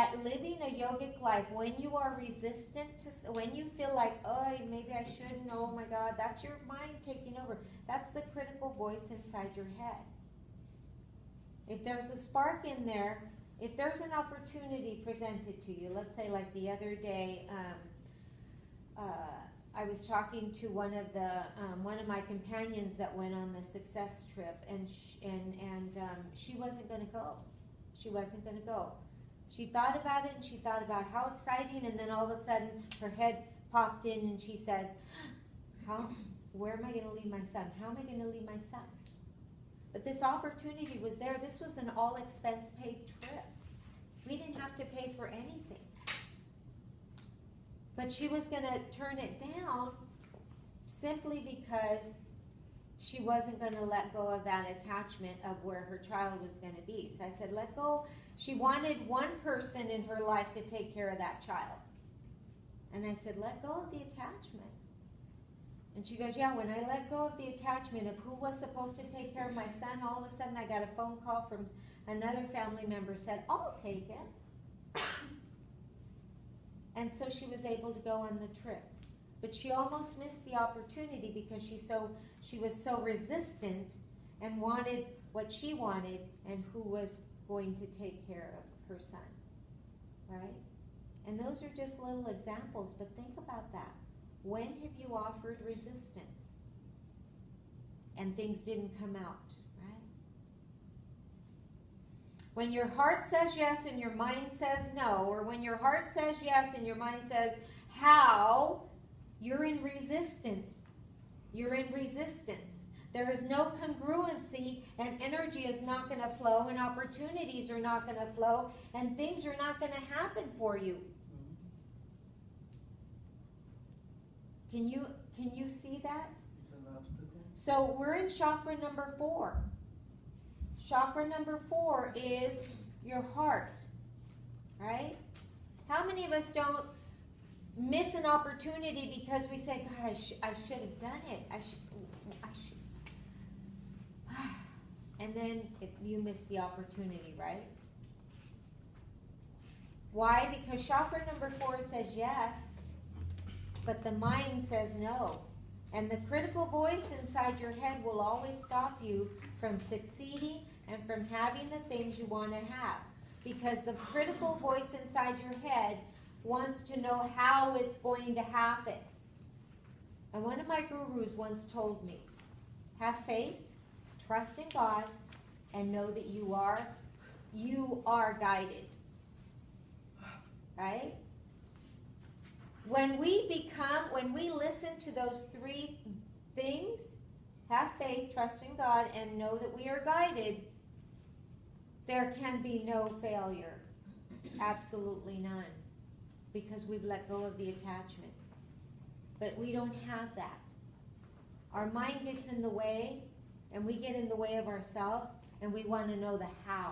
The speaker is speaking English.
that living a yogic life, when you are resistant to, when you feel like, oh, maybe I shouldn't, oh my God, that's your mind taking over. That's the critical voice inside your head. If there's a spark in there, if there's an opportunity presented to you, let's say like the other day, I was talking to one of my companions that went on the success trip, and she wasn't going to go. She wasn't going to go. She thought about it, and she thought about how exciting, and then all of a sudden her head popped in, and she says, where am I going to leave my son? How am I going to leave my son? But this opportunity was there. This was an all-expense paid trip. We didn't have to pay for anything. But she was going to turn it down simply because she wasn't going to let go of that attachment of where her child was going to be. So I said, let go. She wanted one person in her life to take care of that child. And I said, let go of the attachment. And she goes, yeah, when I let go of the attachment of who was supposed to take care of my son, all of a sudden I got a phone call from another family member said, I'll take it. And so she was able to go on the trip. But she almost missed the opportunity because she was so resistant and wanted what she wanted and who was going to take care of her son, right? And those are just little examples, but think about that. When have you offered resistance and things didn't come out, right? When your heart says yes and your mind says no, or when your heart says yes and your mind says how, you're in resistance. You're in resistance. There is no congruency, and energy is not going to flow, and opportunities are not going to flow, and things are not going to happen for you. Can you see that? It's an obstacle. So we're in chakra number 4. Chakra number 4 is your heart, right? How many of us don't miss an opportunity because we say, God, I should have done it. I should. And then you miss the opportunity, right? Why? Because chakra number 4 says yes, but the mind says no. And the critical voice inside your head will always stop you from succeeding and from having the things you want to have. Because the critical voice inside your head wants to know how it's going to happen. And one of my gurus once told me, have faith, trust in God, and know that you are guided. Right? When we listen to those 3 things, have faith, trust in God, and know that we are guided, there can be no failure. Absolutely none. Because we've let go of the attachment. But we don't have that. Our mind gets in the way, and we get in the way of ourselves, and we want to know the how.